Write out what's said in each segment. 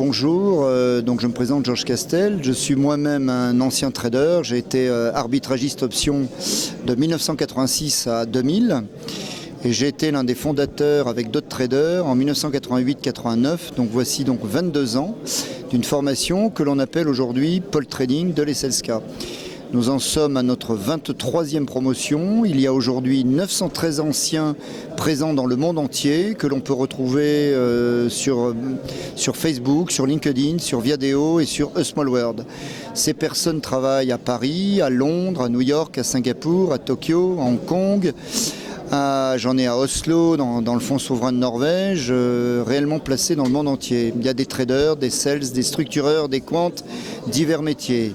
Bonjour, donc je me présente Georges Castel, je suis moi-même un ancien trader, j'ai été arbitragiste option de 1986 à 2000 et j'ai été l'un des fondateurs avec d'autres traders en 1988-89, donc voici donc 22 ans d'une formation que l'on appelle aujourd'hui Pole Trading de l'ESSELSCA. Nous en sommes à notre 23e promotion. Il y a aujourd'hui 913 anciens présents dans le monde entier que l'on peut retrouver sur Facebook, sur LinkedIn, sur Viadeo et sur A Small World. Ces personnes travaillent à Paris, à Londres, à New York, à Singapour, à Tokyo, à Hong Kong. J'en ai à Oslo, dans le fonds souverain de Norvège, réellement placés dans le monde entier. Il y a des traders, des sales, des structureurs, des quants, divers métiers.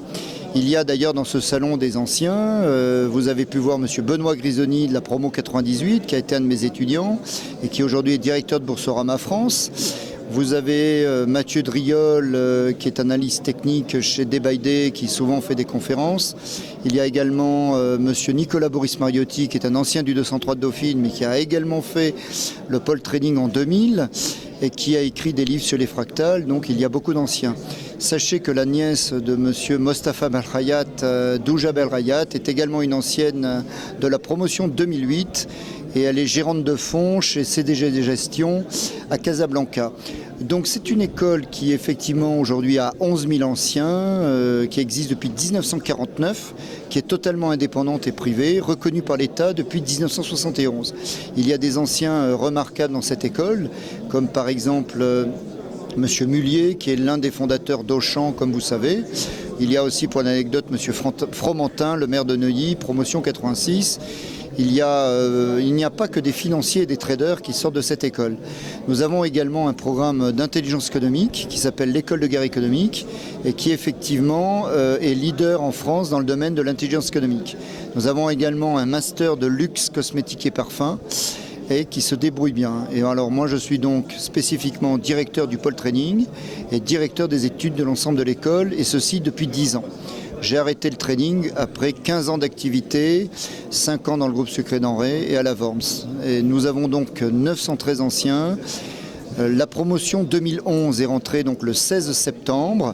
Il y a d'ailleurs dans ce salon des anciens, vous avez pu voir M. Benoît Grisoni de la promo 98, qui a été un de mes étudiants et qui aujourd'hui est directeur de Boursorama France. Vous avez Mathieu Driol, qui est analyste technique chez Day by Day, qui souvent fait des conférences. Il y a également M. Nicolas Boris Mariotti, qui est un ancien du 203 de Dauphine, mais qui a également fait le pole trading en 2000 et qui a écrit des livres sur les fractales, donc il y a beaucoup d'anciens. Sachez que la nièce de M. Mostafa Belrayat, Douja Belrayat, est également une ancienne de la promotion 2008 et elle est gérante de fonds chez CDG de Gestion à Casablanca. Donc c'est une école qui effectivement aujourd'hui a 11 000 anciens, qui existe depuis 1949, qui est totalement indépendante et privée, reconnue par l'État depuis 1971. Il y a des anciens remarquables dans cette école, comme par exemple Monsieur Mullier, qui est l'un des fondateurs d'Auchan, comme vous savez. Il y a aussi, pour l'anecdote, Monsieur Fromentin, le maire de Neuilly, promotion 86. Il n'y a pas que des financiers et des traders qui sortent de cette école. Nous avons également un programme d'intelligence économique qui s'appelle l'école de guerre économique et qui effectivement est leader en France dans le domaine de l'intelligence économique. Nous avons également un master de luxe, cosmétique et parfum et qui se débrouille bien. Et alors moi je suis donc spécifiquement directeur du pole trading et directeur des études de l'ensemble de l'école et ceci depuis 10 ans. J'ai arrêté le trading après 15 ans d'activité, 5 ans dans le groupe Sucre et Denrées et à la Worms. Et nous avons donc 913 anciens. La promotion 2011 est rentrée donc le 16 septembre.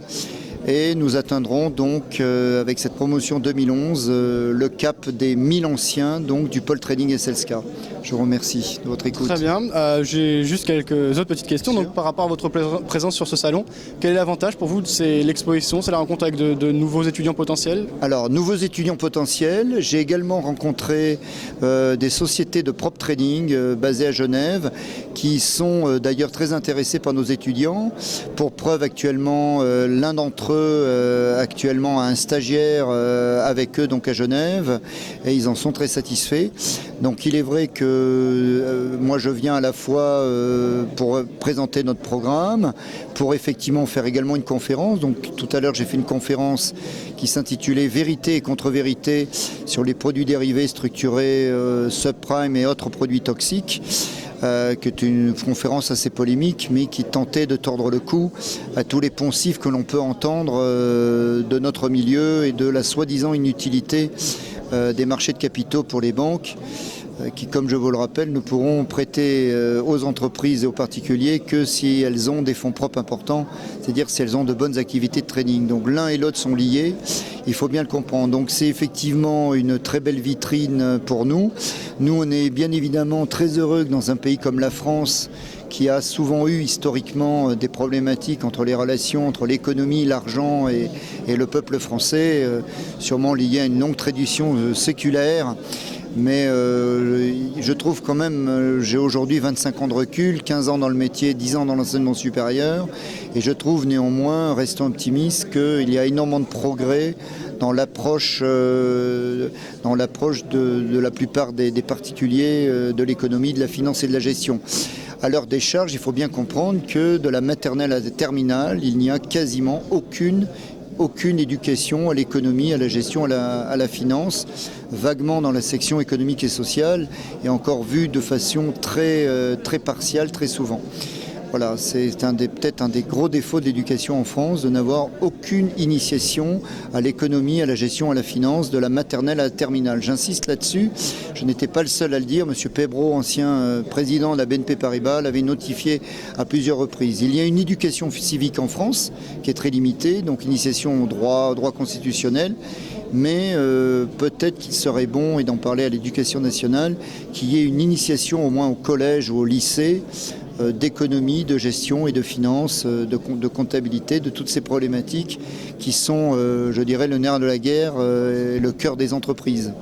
Et nous atteindrons donc avec cette promotion 2011 le cap des 1000 anciens donc, du pole trading ESSELSCA. Je vous remercie de votre écoute. Très bien. J'ai juste quelques autres petites questions. Donc, par rapport à votre présence sur ce salon, quel est l'avantage pour vous? C'est l'exposition, c'est la rencontre avec de nouveaux étudiants potentiels? Alors, nouveaux étudiants potentiels. J'ai également rencontré des sociétés de prop trading basées à Genève qui sont d'ailleurs très intéressés par nos étudiants. Pour preuve, actuellement, l'un d'entre eux actuellement a un stagiaire avec eux donc à Genève et ils en sont très satisfaits. Donc il est vrai que moi je viens à la fois pour présenter notre programme, pour effectivement faire également une conférence. Donc tout à l'heure j'ai fait une conférence qui s'intitulait Vérité et contre-vérité sur les produits dérivés structurés, subprime et autres produits toxiques. Qui est une conférence assez polémique, mais qui tentait de tordre le cou à tous les poncifs que l'on peut entendre de notre milieu et de la soi-disant inutilité des marchés de capitaux pour les banques, qui, comme je vous le rappelle, ne pourront prêter aux entreprises et aux particuliers que si elles ont des fonds propres importants, c'est-à-dire si elles ont de bonnes activités de trading. Donc l'un et l'autre sont liés, il faut bien le comprendre. Donc c'est effectivement une très belle vitrine pour nous. Nous, on est bien évidemment très heureux que dans un pays comme la France, qui a souvent eu historiquement des problématiques entre les relations entre l'économie, l'argent et le peuple français, sûrement liées à une longue tradition séculaire. Mais je trouve quand même, j'ai aujourd'hui 25 ans de recul, 15 ans dans le métier, 10 ans dans l'enseignement supérieur, et je trouve néanmoins, restons optimistes, qu'il y a énormément de progrès dans l'approche de la plupart des particuliers de l'économie, de la finance et de la gestion. À l'heure des charges, il faut bien comprendre que de la maternelle à la terminale, il n'y a quasiment aucune éducation à l'économie, à la gestion, à la finance, vaguement dans la section économique et sociale, et encore vue de façon très partiale, très souvent. Voilà, c'est peut-être un des gros défauts de l'éducation en France, de n'avoir aucune initiation à l'économie, à la gestion, à la finance, de la maternelle à la terminale. J'insiste là-dessus, je n'étais pas le seul à le dire. Monsieur Pebro, ancien président de la BNP Paribas, l'avait notifié à plusieurs reprises. Il y a une éducation civique en France qui est très limitée, donc initiation au droit constitutionnel, mais peut-être qu'il serait bon, et d'en parler à l'éducation nationale, qu'il y ait une initiation au moins au collège ou au lycée, d'économie, de gestion et de finance, de comptabilité, de toutes ces problématiques qui sont, je dirais, le nerf de la guerre et le cœur des entreprises.